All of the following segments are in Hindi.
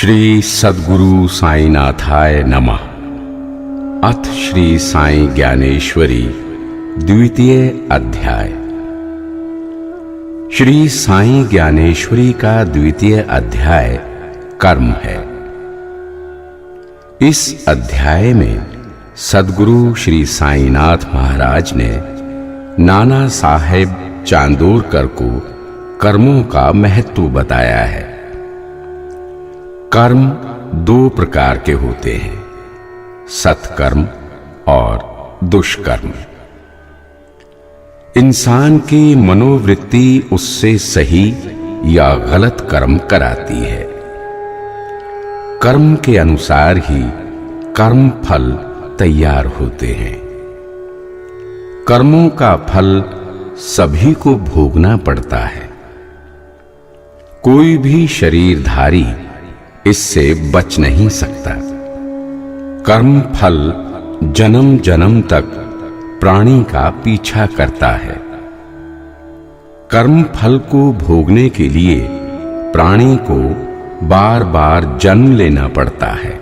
श्री सद्गुरु साईनाथाय नमः। अथ श्री साई ज्ञानेश्वरी द्वितीय अध्याय। श्री साई ज्ञानेश्वरी का द्वितीय अध्याय कर्म है। इस अध्याय में सद्गुरु श्री साईनाथ महाराज ने नाना साहेब चांदोरकर को कर्मों का महत्व बताया है। कर्म दो प्रकार के होते हैं, सत्कर्म और दुष्कर्म। इंसान की मनोवृत्ति उससे सही या गलत कर्म कराती है। कर्म के अनुसार ही कर्म फल तैयार होते हैं। कर्मों का फल सभी को भोगना पड़ता है। कोई भी शरीरधारी इससे बच नहीं सकता। कर्म फल जन्म जन्म तक प्राणी का पीछा करता है। कर्म फल को भोगने के लिए प्राणी को बार बार जन्म लेना पड़ता है।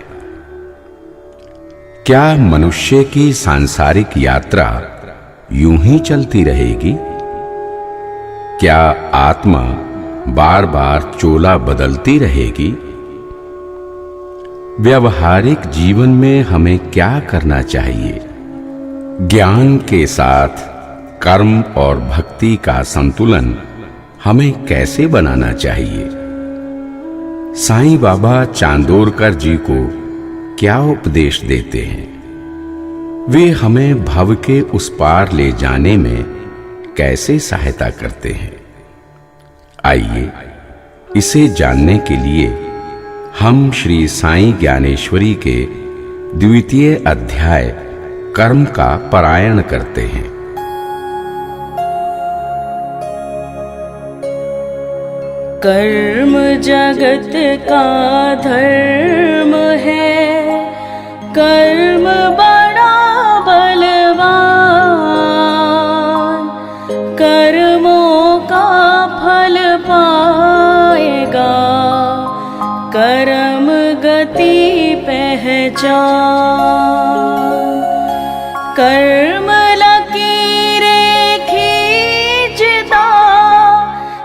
क्या मनुष्य की सांसारिक यात्रा यूं ही चलती रहेगी? क्या आत्मा बार बार चोला बदलती रहेगी? व्यवहारिक जीवन में हमें क्या करना चाहिए? ज्ञान के साथ कर्म और भक्ति का संतुलन हमें कैसे बनाना चाहिए? साईं बाबा चांदोरकर जी को क्या उपदेश देते हैं? वे हमें भव के उस पार ले जाने में कैसे सहायता करते हैं? आइए इसे जानने के लिए हम श्री साई ज्ञानेश्वरी के द्वितीय अध्याय कर्म का पारायण करते हैं। कर्म जगत का धर्म है, कर्म बड़ा बलवान, कर्मों का फल पाएगा, कर्म गति पहचान। कर्म लकीरें खींचता,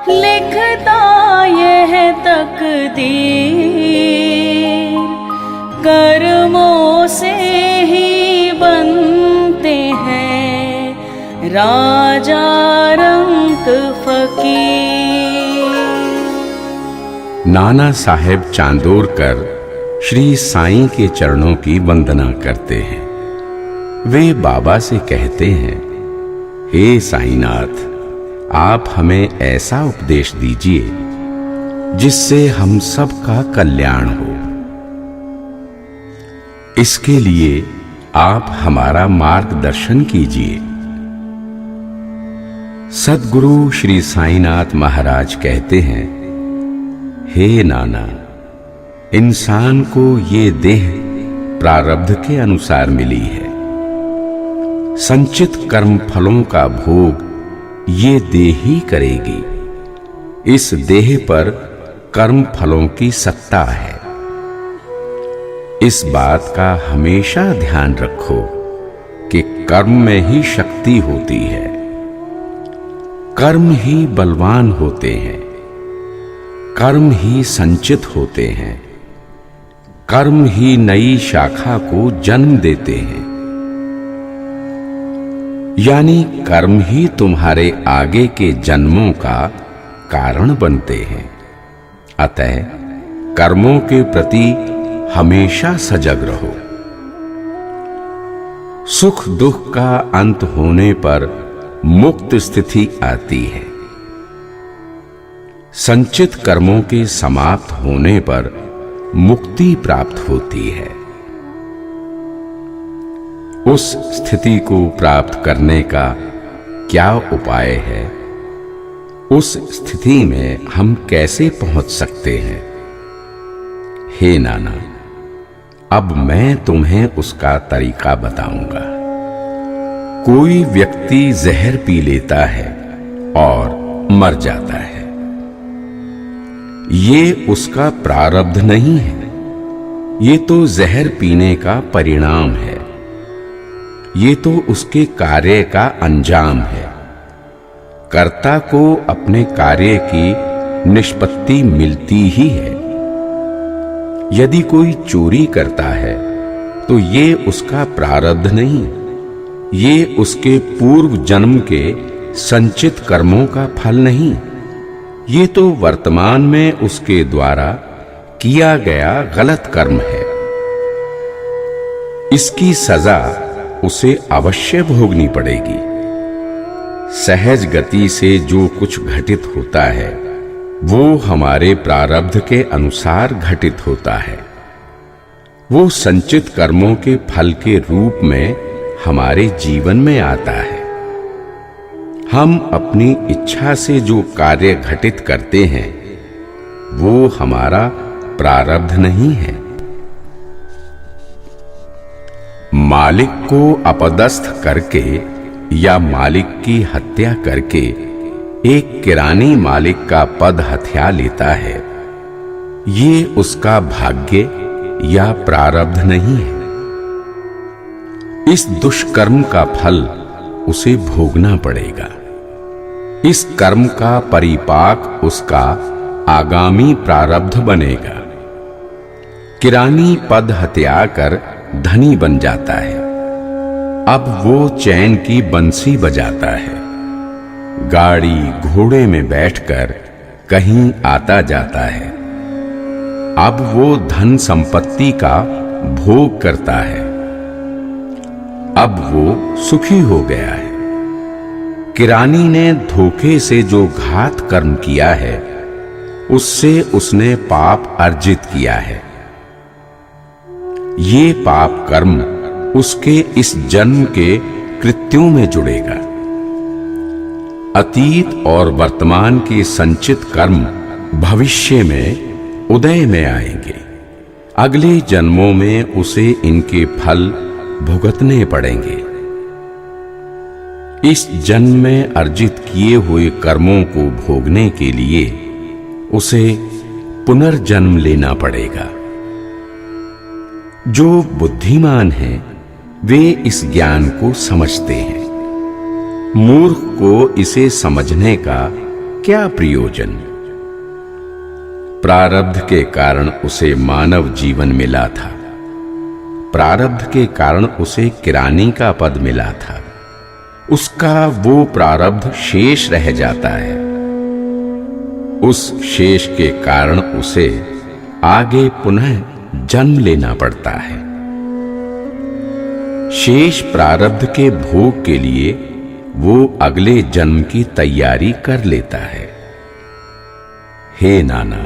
लिखता यह तकदीर, कर्मों से ही बनते हैं राजा रंक फकीर। नाना साहेब चांदोरकर श्री साईं के चरणों की वंदना करते हैं। वे बाबा से कहते हैं, हे साईनाथ, आप हमें ऐसा उपदेश दीजिए जिससे हम सबका कल्याण हो। इसके लिए आप हमारा मार्गदर्शन कीजिए। सद्गुरु श्री साईनाथ महाराज कहते हैं, हे नाना, इंसान को ये देह प्रारब्ध के अनुसार मिली है। संचित कर्म फलों का भोग ये देह ही करेगी। इस देह पर कर्म फलों की सत्ता है। इस बात का हमेशा ध्यान रखो कि कर्म में ही शक्ति होती है। कर्म ही बलवान होते हैं। कर्म ही संचित होते हैं। कर्म ही नई शाखा को जन्म देते हैं। यानी कर्म ही तुम्हारे आगे के जन्मों का कारण बनते हैं। अतः कर्मों के प्रति हमेशा सजग रहो। सुख दुख का अंत होने पर मुक्त स्थिति आती है। संचित कर्मों के समाप्त होने पर मुक्ति प्राप्त होती है। उस स्थिति को प्राप्त करने का क्या उपाय है? उस स्थिति में हम कैसे पहुंच सकते हैं? हे नाना, अब मैं तुम्हें उसका तरीका बताऊंगा। कोई व्यक्ति जहर पी लेता है और मर जाता है। ये उसका प्रारब्ध नहीं है, ये तो जहर पीने का परिणाम है, ये तो उसके कार्य का अंजाम है। कर्ता को अपने कार्य की निष्पत्ति मिलती ही है। यदि कोई चोरी करता है तो ये उसका प्रारब्ध नहीं, ये उसके पूर्व जन्म के संचित कर्मों का फल नहीं, ये तो वर्तमान में उसके द्वारा किया गया गलत कर्म है। इसकी सजा उसे अवश्य भोगनी पड़ेगी। सहज गति से जो कुछ घटित होता है वो हमारे प्रारब्ध के अनुसार घटित होता है। वो संचित कर्मों के फल के रूप में हमारे जीवन में आता है। हम अपनी इच्छा से जो कार्य घटित करते हैं वो हमारा प्रारब्ध नहीं है। मालिक को अपदस्थ करके या मालिक की हत्या करके एक किरानी मालिक का पद हथिया लेता है, ये उसका भाग्य या प्रारब्ध नहीं है। इस दुष्कर्म का फल उसे भोगना पड़ेगा। इस कर्म का परिपाक उसका आगामी प्रारब्ध बनेगा। किरानी पद हत्या कर धनी बन जाता है। अब वो चैन की बंसी बजाता है, गाड़ी घोड़े में बैठकर कहीं आता जाता है। अब वो धन संपत्ति का भोग करता है। अब वो सुखी हो गया है। किरानी ने धोखे से जो घात कर्म किया है उससे उसने पाप अर्जित किया है। ये पाप कर्म उसके इस जन्म के कृत्यों में जुड़ेगा। अतीत और वर्तमान के संचित कर्म भविष्य में उदय में आएंगे। अगले जन्मों में उसे इनके फल भुगतने पड़ेंगे। इस जन्म में अर्जित किए हुए कर्मों को भोगने के लिए उसे पुनर्जन्म लेना पड़ेगा। जो बुद्धिमान हैं वे इस ज्ञान को समझते हैं। मूर्ख को इसे समझने का क्या प्रयोजन। प्रारब्ध के कारण उसे मानव जीवन मिला था। प्रारब्ध के कारण उसे किरानी का पद मिला था। उसका वो प्रारब्ध शेष रह जाता है। उस शेष के कारण उसे आगे पुनः जन्म लेना पड़ता है। शेष प्रारब्ध के भोग के लिए वो अगले जन्म की तैयारी कर लेता है। हे नाना,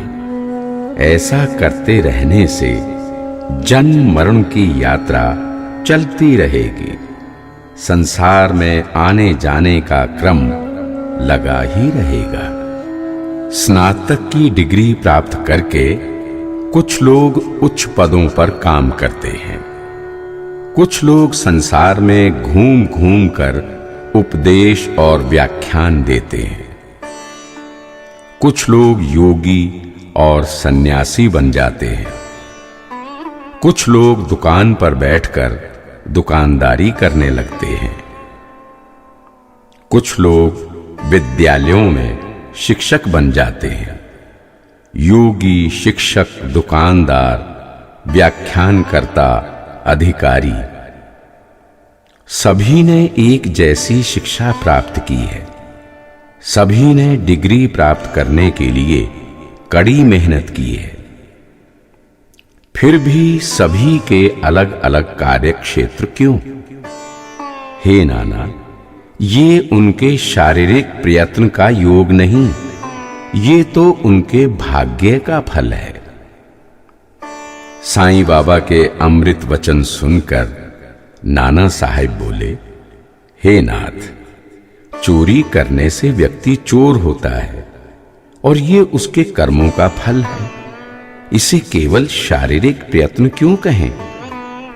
ऐसा करते रहने से जन्म मरण की यात्रा चलती रहेगी। संसार में आने जाने का क्रम लगा ही रहेगा। स्नातक की डिग्री प्राप्त करके कुछ लोग उच्च पदों पर काम करते हैं। कुछ लोग संसार में घूम घूम कर उपदेश और व्याख्यान देते हैं। कुछ लोग योगी और सन्यासी बन जाते हैं। कुछ लोग दुकान पर बैठकर दुकानदारी करने लगते हैं। कुछ लोग विद्यालयों में शिक्षक बन जाते हैं। योगी, शिक्षक, दुकानदार, व्याख्यानकर्ता, अधिकारी, सभी ने एक जैसी शिक्षा प्राप्त की है। सभी ने डिग्री प्राप्त करने के लिए कड़ी मेहनत की है। फिर भी सभी के अलग अलग कार्य क्षेत्र क्यों? हे नाना, ये उनके शारीरिक प्रयत्न का योग नहीं, ये तो उनके भाग्य का फल है। साईं बाबा के अमृत वचन सुनकर नाना साहेब बोले, हे नाथ, चोरी करने से व्यक्ति चोर होता है और ये उसके कर्मों का फल है। इसे केवल शारीरिक प्रयत्न क्यों कहें?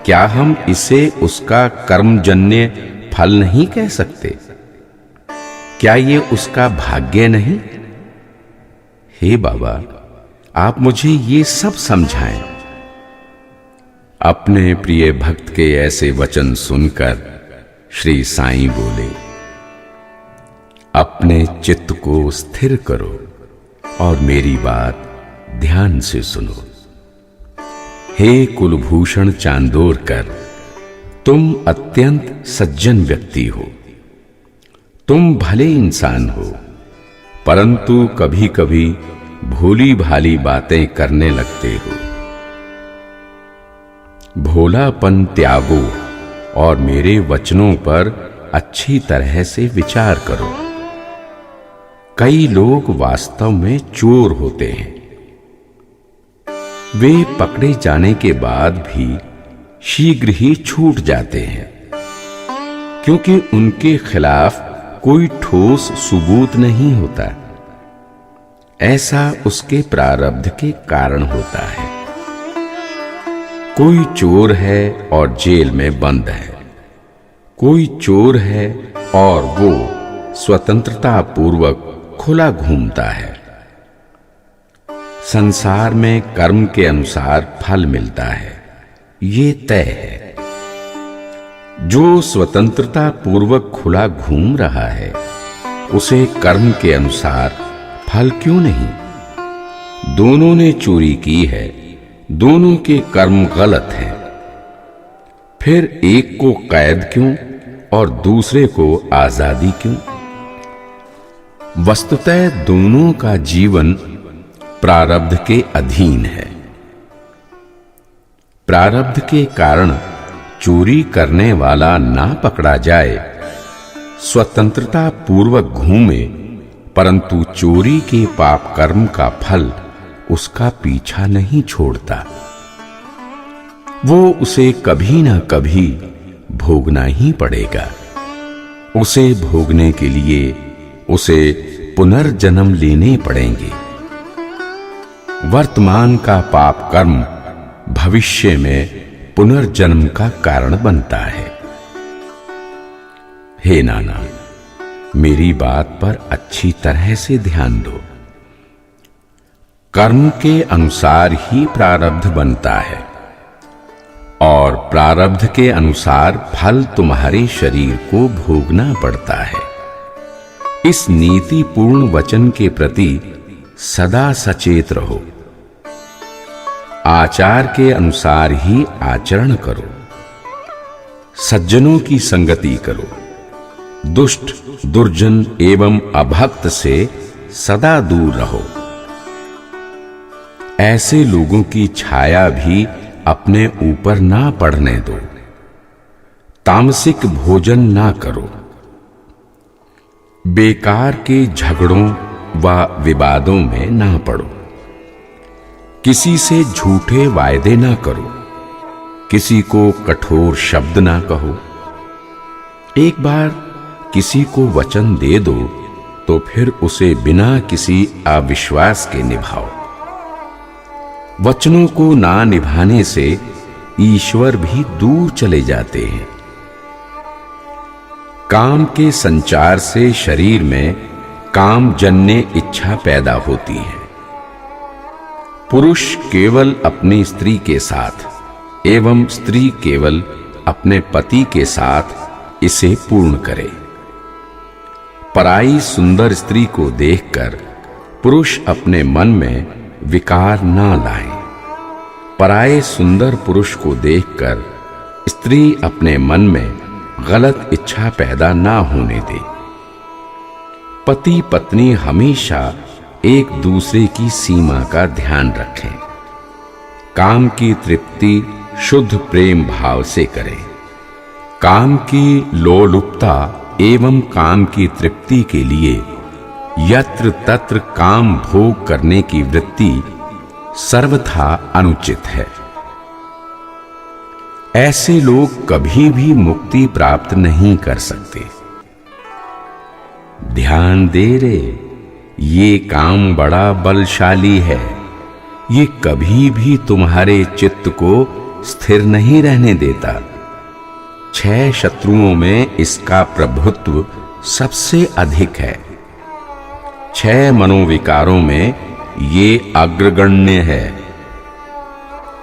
क्या हम इसे उसका कर्मजन्य फल नहीं कह सकते? क्या ये उसका भाग्य नहीं? हे बाबा, आप मुझे ये सब समझाएं। अपने प्रिय भक्त के ऐसे वचन सुनकर श्री साईं बोले, अपने चित्त को स्थिर करो और मेरी बात ध्यान से सुनो। हे कुलभूषण चांदोरकर, तुम अत्यंत सज्जन व्यक्ति हो। तुम भले इंसान हो, परंतु कभी कभी भोली भाली बातें करने लगते हो। भोलापन त्यागो और मेरे वचनों पर अच्छी तरह से विचार करो। कई लोग वास्तव में चोर होते हैं। वे पकड़े जाने के बाद भी शीघ्र ही छूट जाते हैं, क्योंकि उनके खिलाफ कोई ठोस सबूत नहीं होता। ऐसा उसके प्रारब्ध के कारण होता है। कोई चोर है और जेल में बंद है, कोई चोर है और वो स्वतंत्रता पूर्वक खुला घूमता है। संसार में कर्म के अनुसार फल मिलता है, ये तय है। जो स्वतंत्रता पूर्वक खुला घूम रहा है, उसे कर्म के अनुसार फल क्यों नहीं? दोनों ने चोरी की है, दोनों के कर्म गलत हैं। फिर एक को कैद क्यों और दूसरे को आजादी क्यों? वस्तुतः दोनों का जीवन प्रारब्ध के अधीन है। प्रारब्ध के कारण चोरी करने वाला ना पकड़ा जाए, स्वतंत्रता पूर्वक घूमे, परंतु चोरी के पाप कर्म का फल उसका पीछा नहीं छोड़ता। वो उसे कभी ना कभी भोगना ही पड़ेगा। उसे भोगने के लिए उसे पुनर्जन्म लेने पड़ेंगे। वर्तमान का पाप कर्म भविष्य में पुनर्जन्म का कारण बनता है। हे नाना, मेरी बात पर अच्छी तरह से ध्यान दो। कर्म के अनुसार ही प्रारब्ध बनता है और प्रारब्ध के अनुसार फल तुम्हारे शरीर को भोगना पड़ता है। इस नीतिपूर्ण वचन के प्रति सदा सचेत रहो। आचार के अनुसार ही आचरण करो। सज्जनों की संगति करो। दुष्ट, दुर्जन एवं अभक्त से सदा दूर रहो। ऐसे लोगों की छाया भी अपने ऊपर ना पड़ने दो। तामसिक भोजन ना करो। बेकार के झगड़ों व विवादों में ना पड़ो। किसी से झूठे वायदे ना करो। किसी को कठोर शब्द ना कहो। एक बार किसी को वचन दे दो तो फिर उसे बिना किसी अविश्वास के निभाओ। वचनों को ना निभाने से ईश्वर भी दूर चले जाते हैं। काम के संचार से शरीर में कामजन्य इच्छा पैदा होती है। पुरुष केवल अपनी स्त्री के साथ एवं स्त्री केवल अपने पति के साथ इसे पूर्ण करे। पराई सुंदर स्त्री को देखकर पुरुष अपने मन में विकार ना लाए। पराये सुंदर पुरुष को देखकर स्त्री अपने मन में गलत इच्छा पैदा ना होने दे। पति पत्नी हमेशा एक दूसरे की सीमा का ध्यान रखें। काम की तृप्ति शुद्ध प्रेम भाव से करें। काम की लोलुपता एवं काम की तृप्ति के लिए यत्र तत्र काम भोग करने की वृत्ति सर्वथा अनुचित है। ऐसे लोग कभी भी मुक्ति प्राप्त नहीं कर सकते। ध्यान दे रे, ये काम बड़ा बलशाली है। ये कभी भी तुम्हारे चित्त को स्थिर नहीं रहने देता। 6 शत्रुओं में इसका प्रभुत्व सबसे अधिक है। 6 मनोविकारों में ये अग्रगण्य है।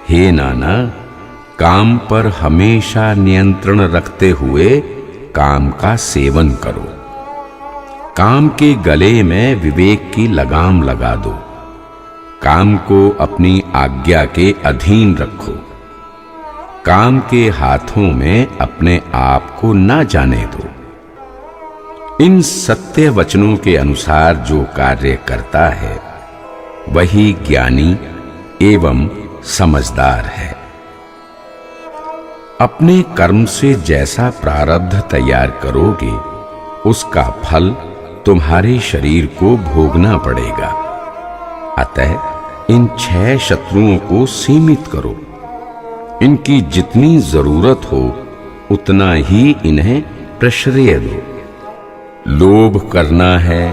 हे नाना, काम पर हमेशा नियंत्रण रखते हुए काम का सेवन करो। काम के गले में विवेक की लगाम लगा दो। काम को अपनी आज्ञा के अधीन रखो। काम के हाथों में अपने आप को न जाने दो। इन सत्य वचनों के अनुसार जो कार्य करता है वही ज्ञानी एवं समझदार है। अपने कर्म से जैसा प्रारब्ध तैयार करोगे उसका फल तुम्हारे शरीर को भोगना पड़ेगा। अतः इन 6 शत्रुओं को सीमित करो। इनकी जितनी जरूरत हो उतना ही इन्हें प्रश्रय दो। लोभ करना है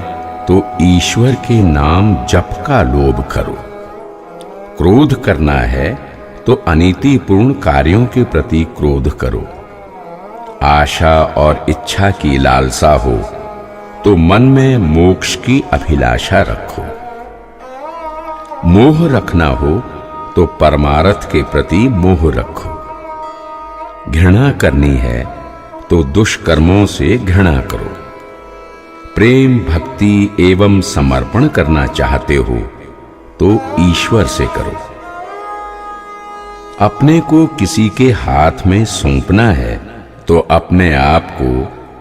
तो ईश्वर के नाम जप का लोभ करो। क्रोध करना है तो अनीतिपूर्ण कार्यों के प्रति क्रोध करो। आशा और इच्छा की लालसा हो तो मन में मोक्ष की अभिलाषा रखो। मोह रखना हो तो परमार्थ के प्रति मोह रखो। घृणा करनी है तो दुष्कर्मों से घृणा करो। प्रेम भक्ति एवं समर्पण करना चाहते हो तो ईश्वर से करो। अपने को किसी के हाथ में सौंपना है तो अपने आप को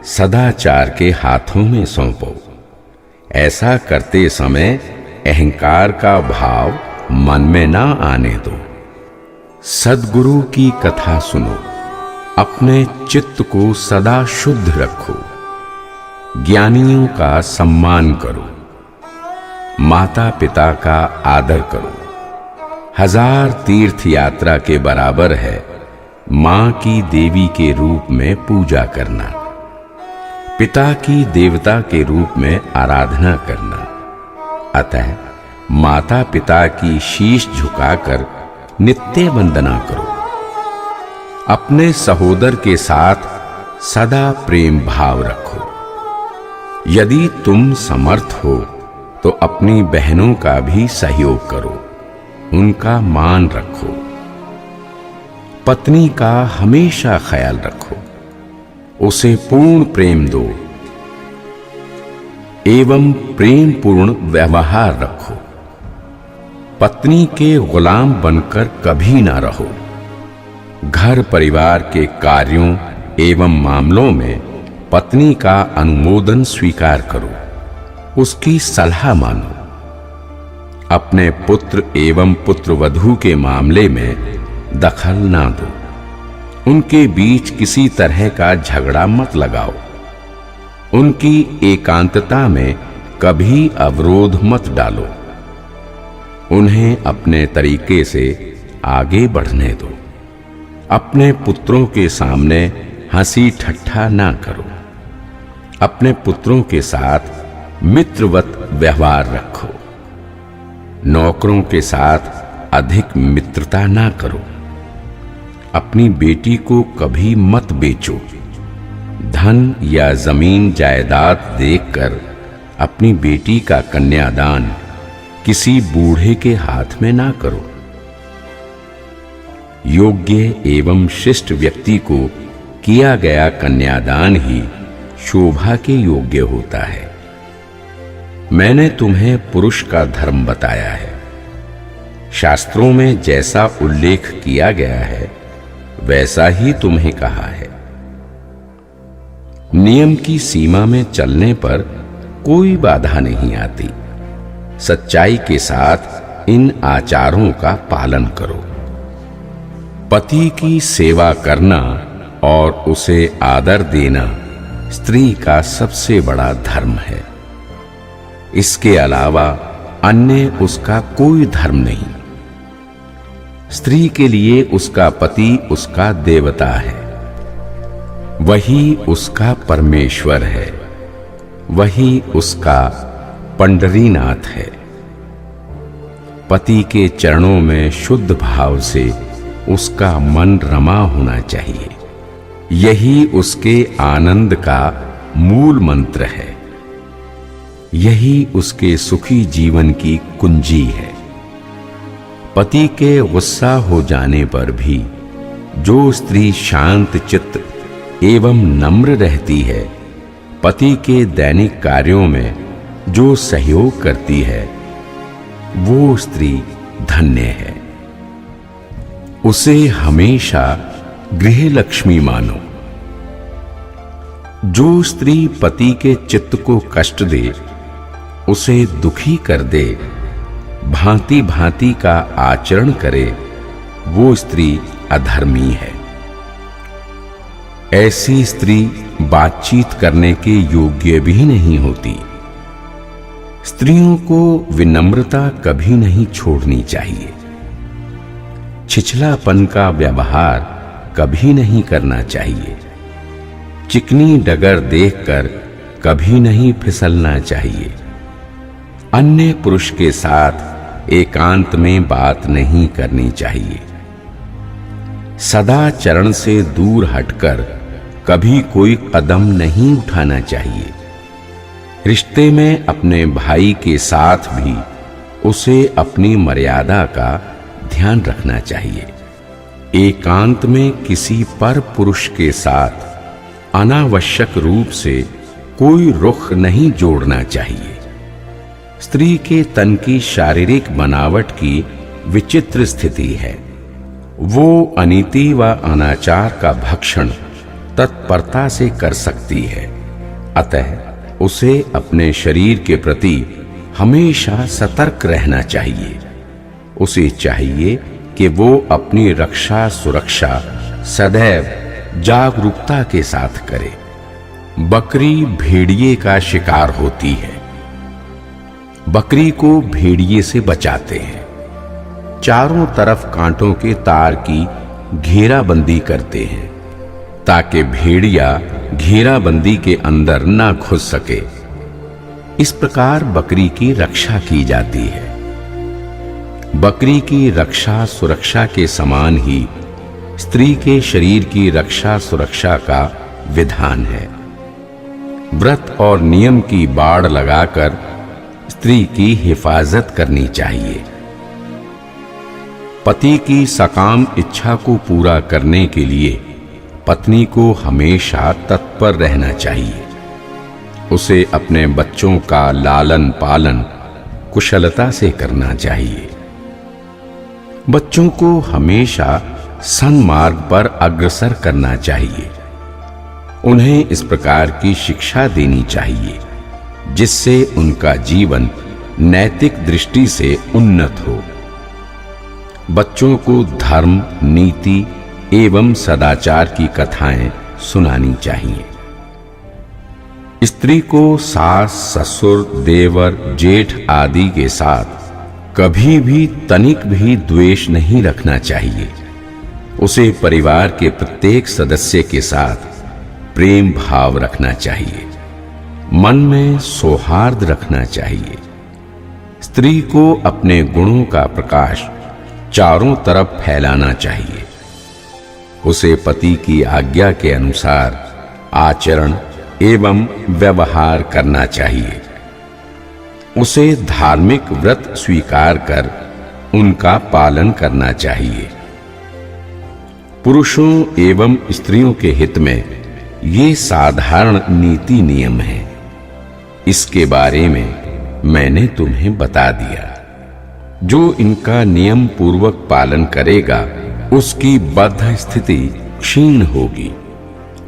सदाचार के हाथों में सौंपो। ऐसा करते समय अहंकार का भाव मन में ना आने दो। सद्गुरु की कथा सुनो। अपने चित्त को सदा शुद्ध रखो। ज्ञानियों का सम्मान करो। माता पिता का आदर करो। 1000 तीर्थ यात्रा के बराबर है मां की देवी के रूप में पूजा करना, पिता की देवता के रूप में आराधना करना। अतः माता पिता की शीश झुकाकर नित्य वंदना करो। अपने सहोदर के साथ सदा प्रेम भाव रखो। यदि तुम समर्थ हो तो अपनी बहनों का भी सहयोग करो। उनका मान रखो। पत्नी का हमेशा ख्याल रखो। उसे पूर्ण प्रेम दो एवं प्रेम पूर्ण व्यवहार रखो। पत्नी के गुलाम बनकर कभी ना रहो। घर परिवार के कार्यों एवं मामलों में पत्नी का अनुमोदन स्वीकार करो। उसकी सलाह मानो। अपने पुत्र एवं पुत्रवधू के मामले में दखल ना दो। उनके बीच किसी तरह का झगड़ा मत लगाओ। उनकी एकांतता में कभी अवरोध मत डालो। उन्हें अपने तरीके से आगे बढ़ने दो। अपने पुत्रों के सामने हंसी ठट्ठा ना करो। अपने पुत्रों के साथ मित्रवत व्यवहार रखो। नौकरों के साथ अधिक मित्रता ना करो। अपनी बेटी को कभी मत बेचो। धन या जमीन जायदाद देखकर अपनी बेटी का कन्यादान किसी बूढ़े के हाथ में ना करो। योग्य एवं शिष्ट व्यक्ति को किया गया कन्यादान ही शोभा के योग्य होता है। मैंने तुम्हें पुरुष का धर्म बताया है। शास्त्रों में जैसा उल्लेख किया गया है वैसा ही तुम्हें कहा है। नियम की सीमा में चलने पर कोई बाधा नहीं आती। सच्चाई के साथ इन आचारों का पालन करो। पति की सेवा करना और उसे आदर देना स्त्री का सबसे बड़ा धर्म है। इसके अलावा अन्य उसका कोई धर्म नहीं। स्त्री के लिए उसका पति उसका देवता है। वही उसका परमेश्वर है। वही उसका पंडरीनाथ है। पति के चरणों में शुद्ध भाव से उसका मन रमा होना चाहिए। यही उसके आनंद का मूल मंत्र है। यही उसके सुखी जीवन की कुंजी है। पति के गुस्सा हो जाने पर भी जो स्त्री शांत चित्त एवं नम्र रहती है, पति के दैनिक कार्यों में जो सहयोग करती है, वो स्त्री धन्य है। उसे हमेशा गृह लक्ष्मी मानो। जो स्त्री पति के चित्त को कष्ट दे, उसे दुखी कर दे, भांति भांति का आचरण करे, वो स्त्री अधर्मी है। ऐसी स्त्री बातचीत करने के योग्य भी नहीं होती। स्त्रियों को विनम्रता कभी नहीं छोड़नी चाहिए। छिछलापन का व्यवहार कभी नहीं करना चाहिए। चिकनी डगर देखकर कभी नहीं फिसलना चाहिए। अन्य पुरुष के साथ एकांत में बात नहीं करनी चाहिए। सदाचरण से दूर हटकर कभी कोई कदम नहीं उठाना चाहिए। रिश्ते में अपने भाई के साथ भी उसे अपनी मर्यादा का ध्यान रखना चाहिए। एकांत में किसी पर पुरुष के साथ अनावश्यक रूप से कोई रुख नहीं जोड़ना चाहिए। स्त्री के तन की शारीरिक बनावट की विचित्र स्थिति है। वो अनीति व अनाचार का भक्षण तत्परता से कर सकती है। अतः उसे अपने शरीर के प्रति हमेशा सतर्क रहना चाहिए। उसे चाहिए कि वो अपनी रक्षा सुरक्षा सदैव जागरूकता के साथ करे। बकरी भेड़िए का शिकार होती है। बकरी को भेड़िए से बचाते हैं। चारों तरफ कांटों के तार की घेराबंदी करते हैं ताकि भेड़िया घेराबंदी के अंदर ना घुस सके। इस प्रकार बकरी की रक्षा की जाती है। बकरी की रक्षा सुरक्षा के समान ही स्त्री के शरीर की रक्षा सुरक्षा का विधान है। व्रत और नियम की बाड़ लगाकर स्त्री की हिफाजत करनी चाहिए। पति की सकाम इच्छा को पूरा करने के लिए पत्नी को हमेशा तत्पर रहना चाहिए। उसे अपने बच्चों का लालन पालन कुशलता से करना चाहिए। बच्चों को हमेशा सन्मार्ग पर अग्रसर करना चाहिए। उन्हें इस प्रकार की शिक्षा देनी चाहिए जिससे उनका जीवन नैतिक दृष्टि से उन्नत हो। बच्चों को धर्म, नीति एवं सदाचार की कथाएं सुनानी चाहिए। स्त्री को सास, ससुर, देवर, जेठ आदि के साथ कभी भी तनिक भी द्वेष नहीं रखना चाहिए। उसे परिवार के प्रत्येक सदस्य के साथ प्रेम भाव रखना चाहिए। मन में सौहार्द रखना चाहिए। स्त्री को अपने गुणों का प्रकाश चारों तरफ फैलाना चाहिए। उसे पति की आज्ञा के अनुसार आचरण एवं व्यवहार करना चाहिए। उसे धार्मिक व्रत स्वीकार कर उनका पालन करना चाहिए। पुरुषों एवं स्त्रियों के हित में ये साधारण नीति नियम है। इसके बारे में मैंने तुम्हें बता दिया। जो इनका नियम पूर्वक पालन करेगा उसकी बद्ध स्थिति क्षीण होगी।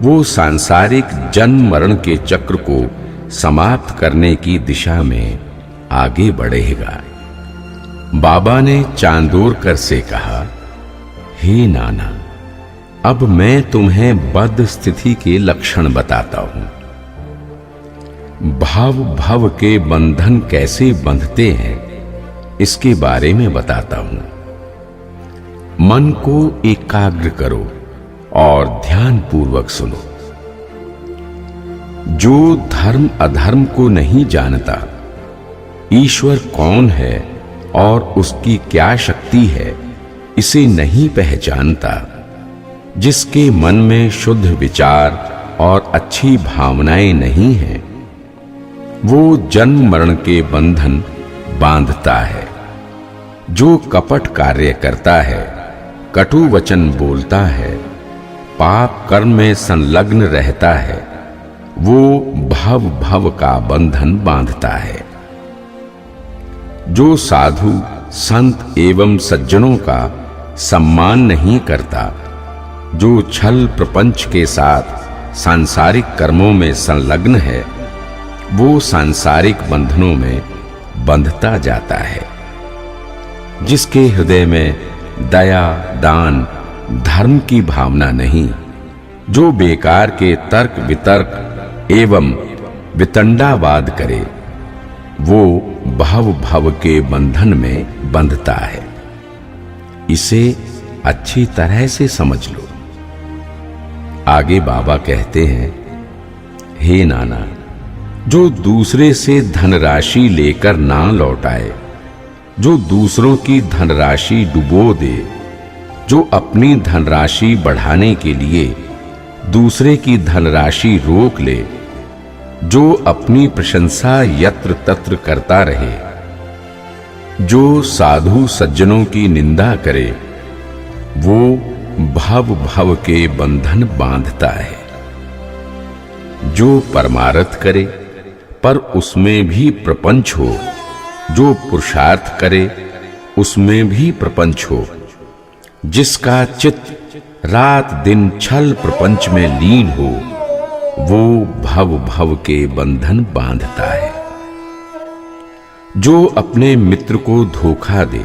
वो सांसारिक जन्म मरण के चक्र को समाप्त करने की दिशा में आगे बढ़ेगा। बाबा ने चांदोरकर से कहा, हे नाना, अब मैं तुम्हें बद्ध स्थिति के लक्षण बताता हूं। भव के बंधन कैसे बंधते हैं इसके बारे में बताता हूं। मन को एकाग्र करो और ध्यान पूर्वक सुनो। जो धर्म अधर्म को नहीं जानता, ईश्वर कौन है और उसकी क्या शक्ति है इसे नहीं पहचानता, जिसके मन में शुद्ध विचार और अच्छी भावनाएं नहीं हैं, वो जन्म मरण के बंधन बांधता है। जो कपट कार्य करता है, कटु वचन बोलता है, पाप कर्म में संलग्न रहता है, वो भव भव का बंधन बांधता है। जो साधु संत एवं सज्जनों का सम्मान नहीं करता, जो छल प्रपंच के साथ सांसारिक कर्मों में संलग्न है, वो सांसारिक बंधनों में बंधता जाता है। जिसके हृदय में दया, दान, धर्म की भावना नहीं, जो बेकार के तर्क वितर्क एवं वितंडावाद करे, वो भव भव के बंधन में बंधता है। इसे अच्छी तरह से समझ लो। आगे बाबा कहते हैं, हे नाना, जो दूसरे से धनराशि लेकर ना लौटाए, जो दूसरों की धनराशि डुबो दे, जो अपनी धनराशि बढ़ाने के लिए दूसरे की धनराशि रोक ले, जो अपनी प्रशंसा यत्र तत्र करता रहे, जो साधु सज्जनों की निंदा करे, वो भव भव के बंधन बांधता है। जो परमार्थ करे पर उसमें भी प्रपंच हो, जो पुरुषार्थ करे उसमें भी प्रपंच हो, जिसका चित्त रात दिन छल प्रपंच में लीन हो, वो भव भव के बंधन बांधता है। जो अपने मित्र को धोखा दे,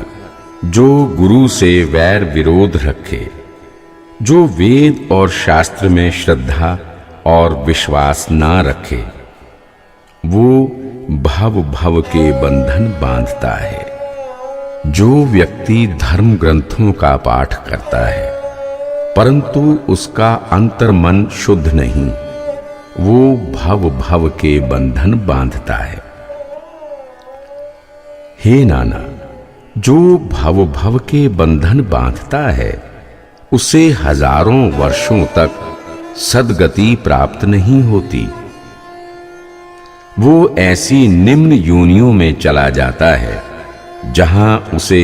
जो गुरु से वैर विरोध रखे, जो वेद और शास्त्र में श्रद्धा और विश्वास ना रखे, वो भव भव के बंधन बांधता है। जो व्यक्ति धर्म ग्रंथों का पाठ करता है परंतु उसका अंतर्मन शुद्ध नहीं, वो भव भव के बंधन बांधता है। हे नाना, जो भव भव के बंधन बांधता है, उसे हजारों वर्षों तक सद्गति प्राप्त नहीं होती। वो ऐसी निम्न योनियों में चला जाता है जहां उसे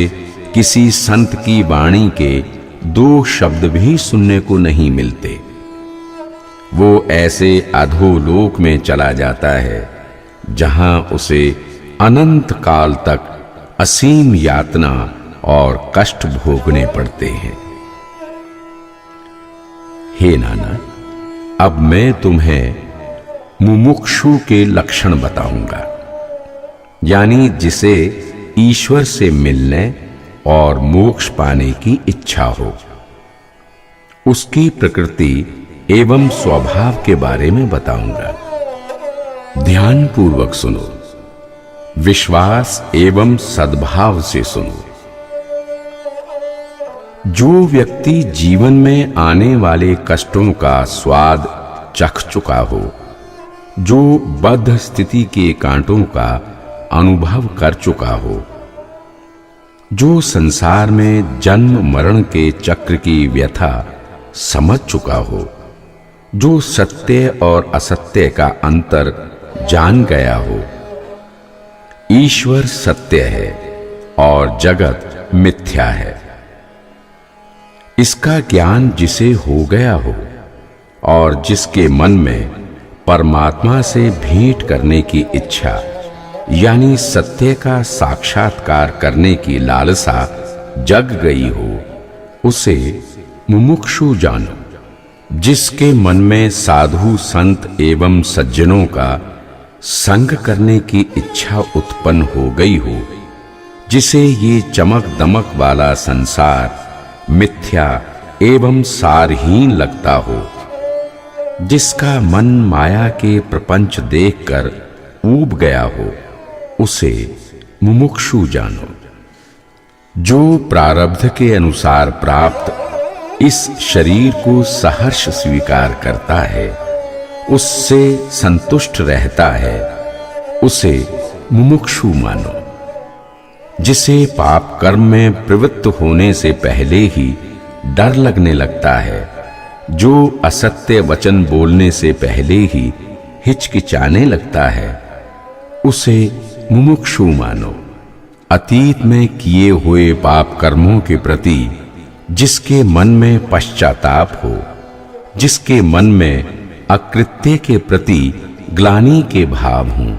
किसी संत की वाणी के 2 शब्द भी सुनने को नहीं मिलते। वो ऐसे अधोलोक में चला जाता है जहां उसे अनंत काल तक असीम यातना और कष्ट भोगने पड़ते हैं। हे नाना, अब मैं तुम्हें मुमुक्षु के लक्षण बताऊंगा, यानी जिसे ईश्वर से मिलने और मोक्ष पाने की इच्छा हो। उसकी प्रकृति एवं स्वभाव के बारे में बताऊंगा। ध्यान पूर्वक सुनो, विश्वास एवं सद्भाव से सुनो। जो व्यक्ति जीवन में आने वाले कष्टों का स्वाद चख चुका हो, जो बद्ध स्थिति के कांटों का अनुभव कर चुका हो, जो संसार में जन्म मरण के चक्र की व्यथा समझ चुका हो, जो सत्य और असत्य का अंतर जान गया हो, ईश्वर सत्य है और जगत मिथ्या है, इसका ज्ञान जिसे हो गया हो और जिसके मन में परमात्मा से भेंट करने की इच्छा यानी सत्य का साक्षात्कार करने की लालसा जग गई हो, उसे मुमुक्षु जानो। जिसके मन में साधु संत एवं सज्जनों का संग करने की इच्छा उत्पन्न हो गई हो, जिसे ये चमक दमक वाला संसार मिथ्या एवं सारहीन लगता हो, जिसका मन माया के प्रपंच देखकर ऊब गया हो, उसे मुमुक्षु जानो। जो प्रारब्ध के अनुसार प्राप्त इस शरीर को सहर्ष स्वीकार करता है, उससे संतुष्ट रहता है, उसे मुमुक्षु मानो। जिसे पाप कर्म में प्रवृत्त होने से पहले ही डर लगने लगता है, जो असत्य वचन बोलने से पहले ही हिचकिचाने लगता है, उसे मुमुक्षु मानो। अतीत में किए हुए पाप कर्मों के प्रति जिसके मन में पश्चाताप हो, जिसके मन में अकृत्य के प्रति ग्लानि के भाव हों।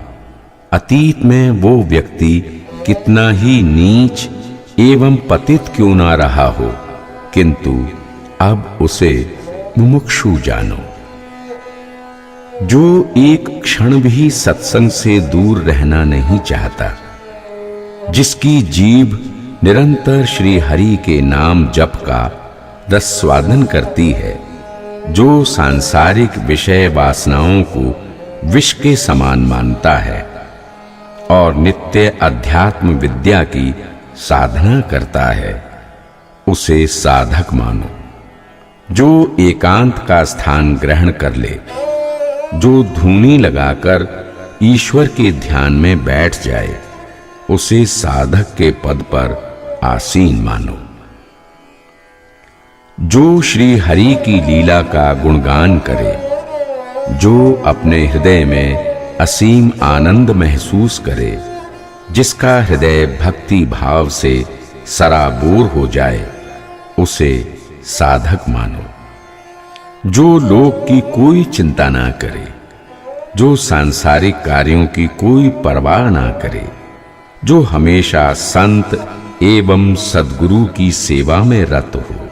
अतीत में वो व्यक्ति कितना ही नीच एवं पतित क्यों ना रहा हो, किंतु अब उसे मुमुक्षु जानो। जो एक क्षण भी सत्संग से दूर रहना नहीं चाहता, जिसकी जीभ निरंतर श्री हरि के नाम जप का रसस्वादन करती है, जो सांसारिक विषय वासनाओं को विष के समान मानता है और नित्य अध्यात्म विद्या की साधना करता है, उसे साधक मानो। जो एकांत का स्थान ग्रहण कर ले, जो धूनी लगाकर ईश्वर के ध्यान में बैठ जाए, उसे साधक के पद पर आसीन मानो। जो श्री हरि की लीला का गुणगान करे, जो अपने हृदय में असीम आनंद महसूस करे, जिसका हृदय भक्ति भाव से सराबोर हो जाए, उसे साधक मानो। जो लोक की कोई चिंता ना करे, जो सांसारिक कार्यों की कोई परवाह ना करे, जो हमेशा संत एवं सद्गुरु की सेवा में रत हो,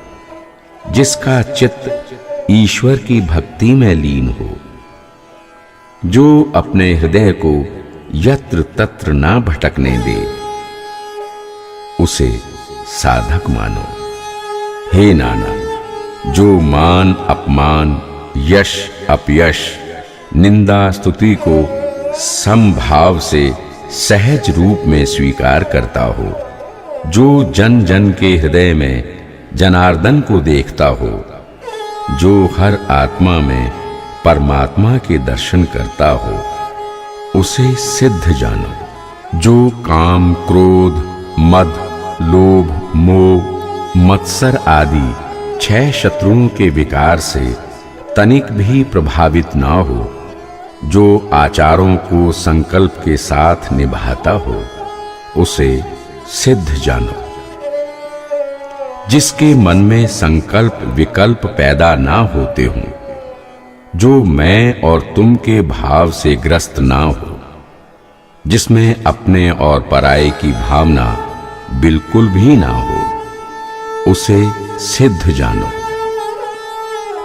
जिसका चित्त ईश्वर की भक्ति में लीन हो, जो अपने हृदय को यत्र तत्र ना भटकने दे, उसे साधक मानो। हे नाना, जो मान अपमान, यश अपयश, निंदा स्तुति को समभाव से सहज रूप में स्वीकार करता हो, जो जन जन के हृदय में जनार्दन को देखता हो, जो हर आत्मा में परमात्मा के दर्शन करता हो, उसे सिद्ध जानो। जो काम, क्रोध, मद, लोभ, मोह, मत्सर आदि 6 शत्रुओं के विकार से तनिक भी प्रभावित ना हो, जो आचारों को संकल्प के साथ निभाता हो, उसे सिद्ध जानो। जिसके मन में संकल्प विकल्प पैदा ना होते हों, जो मैं और तुम के भाव से ग्रस्त ना हो, जिसमें अपने और पराये की भावना बिल्कुल भी ना हो, उसे सिद्ध जानो।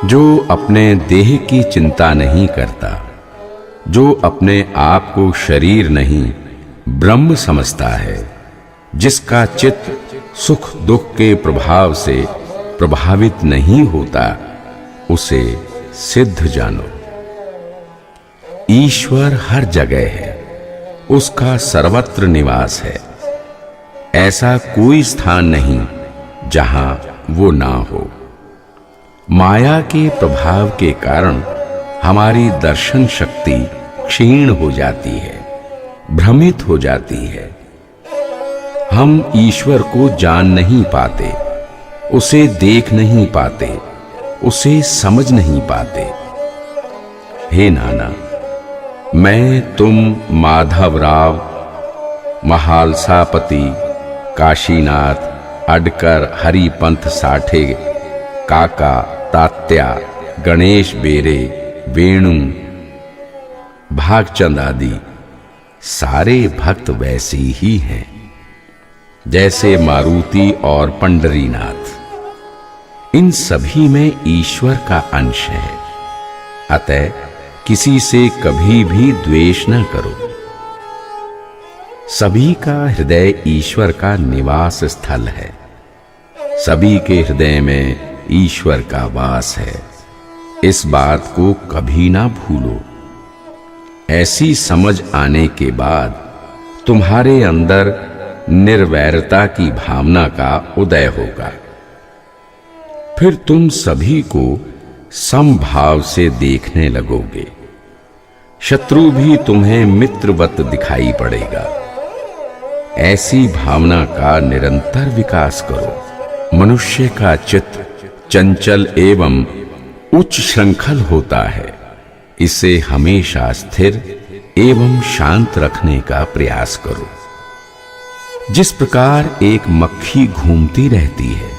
जो अपने देह की चिंता नहीं करता, जो अपने आप को शरीर नहीं ब्रह्म समझता है, जिसका चित्त सुख दुख के प्रभाव से प्रभावित नहीं होता, उसे सिद्ध जानो। ईश्वर हर जगह है, उसका सर्वत्र निवास है। ऐसा कोई स्थान नहीं जहां वो ना हो। माया के प्रभाव के कारण हमारी दर्शन शक्ति क्षीण हो जाती है, भ्रमित हो जाती है। हम ईश्वर को जान नहीं पाते, उसे देख नहीं पाते, उसे समझ नहीं पाते। हे नाना, मैं तुम माधवराव, महालसापति, काशीनाथ, अडकर, हरिपंथ साठे, काका, तात्या, गणेश बेरे, वेणु, भागचंद आदि सारे भक्त वैसे ही हैं जैसे मारुति और पंडरीनाथ। इन सभी में ईश्वर का अंश है, अतः किसी से कभी भी द्वेष न करो। सभी का हृदय ईश्वर का निवास स्थल है, सभी के हृदय में ईश्वर का वास है। इस बात को कभी ना भूलो। ऐसी समझ आने के बाद तुम्हारे अंदर निर्वैरता की भावना का उदय होगा। फिर तुम सभी को समभाव से देखने लगोगे। शत्रु भी तुम्हें मित्रवत दिखाई पड़ेगा। ऐसी भावना का निरंतर विकास करो। मनुष्य का चित्त चंचल एवं उच्च श्रृंखल होता है, इसे हमेशा स्थिर एवं शांत रखने का प्रयास करो। जिस प्रकार एक मक्खी घूमती रहती है,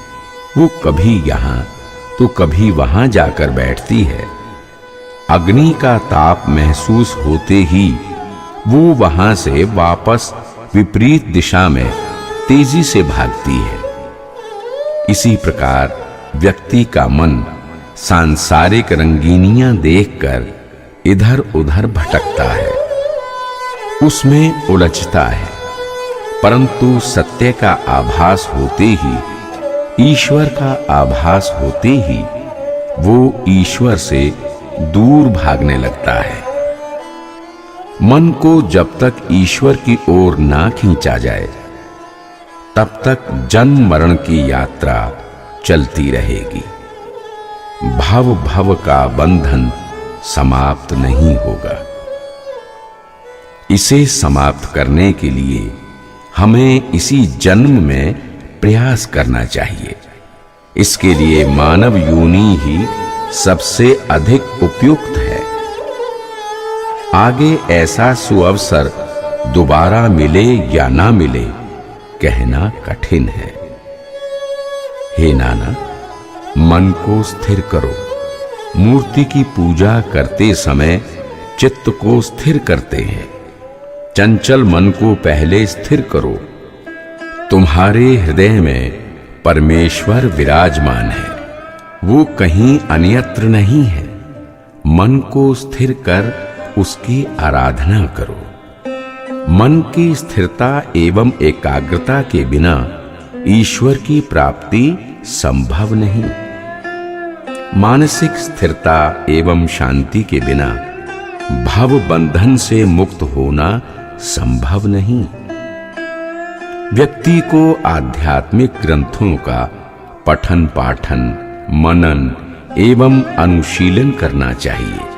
वो कभी यहाँ तो कभी वहां जाकर बैठती है। अग्नि का ताप महसूस होते ही वो वहां से वापस विपरीत दिशा में तेजी से भागती है। इसी प्रकार व्यक्ति का मन सांसारिक रंगीनियां देखकर इधर उधर भटकता है, उसमें उलझता है, परंतु सत्य का आभास होते ही, ईश्वर का आभास होते ही वो ईश्वर से दूर भागने लगता है। मन को जब तक ईश्वर की ओर ना खींचा जाए तब तक जन्म मरण की यात्रा चलती रहेगी। भव भव का बंधन समाप्त नहीं होगा। इसे समाप्त करने के लिए हमें इसी जन्म में प्रयास करना चाहिए। इसके लिए मानव योनि ही सबसे अधिक उपयुक्त है। आगे ऐसा सुअवसर दोबारा मिले या ना मिले कहना कठिन है। हे नाना, मन को स्थिर करो। मूर्ति की पूजा करते समय चित्त को स्थिर करते हैं। चंचल मन को पहले स्थिर करो। तुम्हारे हृदय में परमेश्वर विराजमान है, वो कहीं अन्यत्र नहीं है। मन को स्थिर कर उसकी आराधना करो। मन की स्थिरता एवं एकाग्रता के बिना ईश्वर की प्राप्ति संभव नहीं। मानसिक स्थिरता एवं शांति के बिना भव बंधन से मुक्त होना संभव नहीं। व्यक्ति को आध्यात्मिक ग्रंथों का पठन पाठन, मनन एवं अनुशीलन करना चाहिए।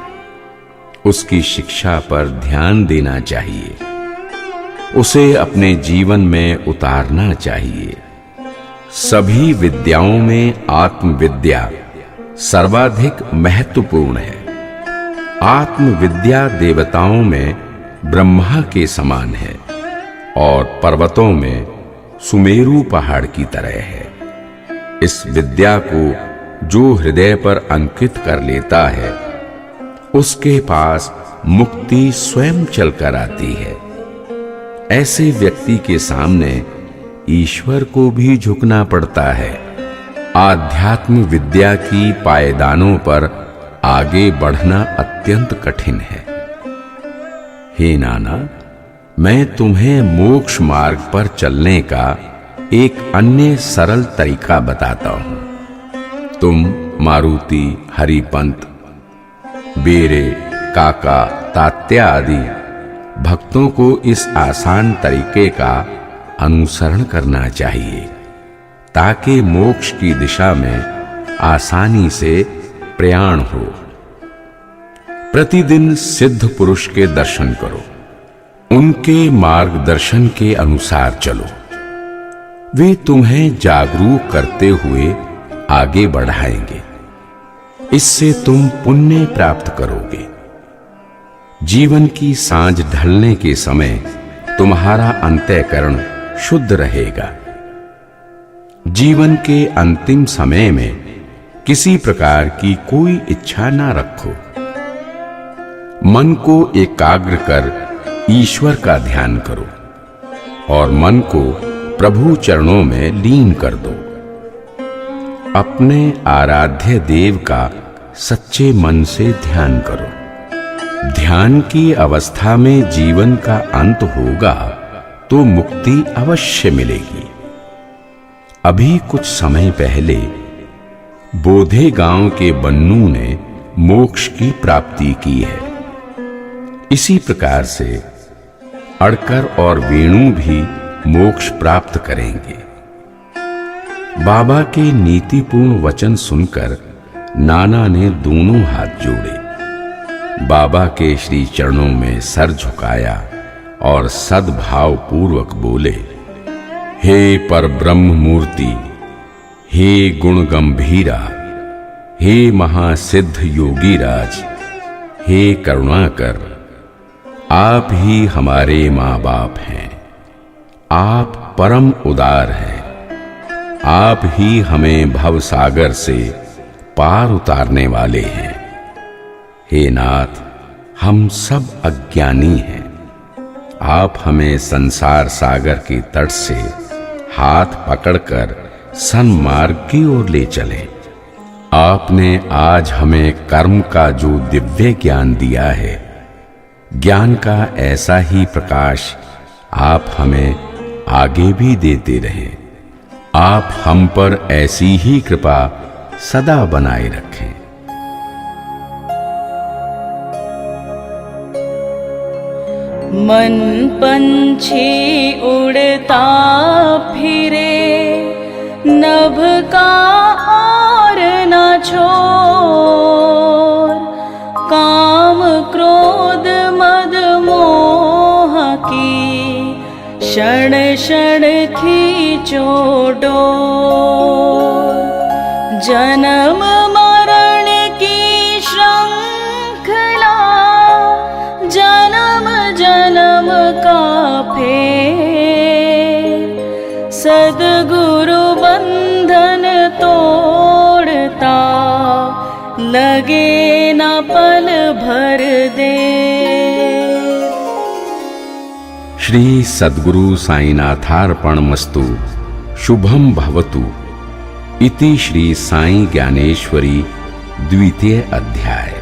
उसकी शिक्षा पर ध्यान देना चाहिए। उसे अपने जीवन में उतारना चाहिए। सभी विद्याओं में आत्मविद्या सर्वाधिक महत्वपूर्ण है। आत्मविद्या देवताओं में ब्रह्मा के समान है और पर्वतों में सुमेरु पहाड़ की तरह है। इस विद्या को जो हृदय पर अंकित कर लेता है, उसके पास मुक्ति स्वयं चलकर आती है। ऐसे व्यक्ति के सामने ईश्वर को भी झुकना पड़ता है। आध्यात्म विद्या की पायदानों पर आगे बढ़ना अत्यंत कठिन है। हे नाना, मैं तुम्हें मोक्ष मार्ग पर चलने का एक अन्य सरल तरीका बताता हूं। तुम मारुति, हरिपंत, बेरे, काका, तात्या आदि भक्तों को इस आसान तरीके का अनुसरण करना चाहिए ताकि मोक्ष की दिशा में आसानी से प्रयाण हो। प्रतिदिन सिद्ध पुरुष के दर्शन करो, उनके मार्गदर्शन के अनुसार चलो। वे तुम्हें जागरूक करते हुए आगे बढ़ाएंगे। इससे तुम पुण्य प्राप्त करोगे। जीवन की सांझ ढलने के समय तुम्हारा अंतःकरण शुद्ध रहेगा। जीवन के अंतिम समय में किसी प्रकार की कोई इच्छा ना रखो। मन को एकाग्र कर ईश्वर का ध्यान करो और मन को प्रभु चरणों में लीन कर दो। अपने आराध्य देव का सच्चे मन से ध्यान करो। ध्यान की अवस्था में जीवन का अंत होगा तो मुक्ति अवश्य मिलेगी। अभी कुछ समय पहले बोधे गांव के बन्नू ने मोक्ष की प्राप्ति की है। इसी प्रकार से अड़कर और वेणु भी मोक्ष प्राप्त करेंगे। बाबा के नीतिपूर्ण वचन सुनकर नाना ने दोनों हाथ जोड़े, बाबा के श्री चरणों में सर झुकाया और सद्भाव पूर्वक बोले, हे पर ब्रह्म मूर्ति, हे गुण गंभीरा, हे महासिद्ध योगी राज, हे करुणाकर, आप ही हमारे माँ बाप हैं। आप परम उदार हैं। आप ही हमें भव सागर से पार उतारने वाले हैं। हे नाथ, हम सब अज्ञानी हैं। आप हमें संसार सागर के तट से हाथ पकड़कर सन्मार्ग की ओर ले चलें। आपने आज हमें कर्म का जो दिव्य ज्ञान दिया है, ज्ञान का ऐसा ही प्रकाश आप हमें आगे भी देते रहें। आप हम पर ऐसी ही कृपा सदा बनाए रखें। मन पंछी उड़ता फिरे, नभ का और न छोर। काम क्रोध मद मोह की क्षण क्षण खींचो डोर। जन्म मरण की श्रृंखला, जन्म जन्म का फेर। सद्गुरु बंधन तोड़ता, लगे ना पल भर दे। श्री सद्गुरु साईनाथार्पणमस्तु। शुभम भवतु। इति श्री साई ज्ञानेश्वरी द्वितीय अध्याय।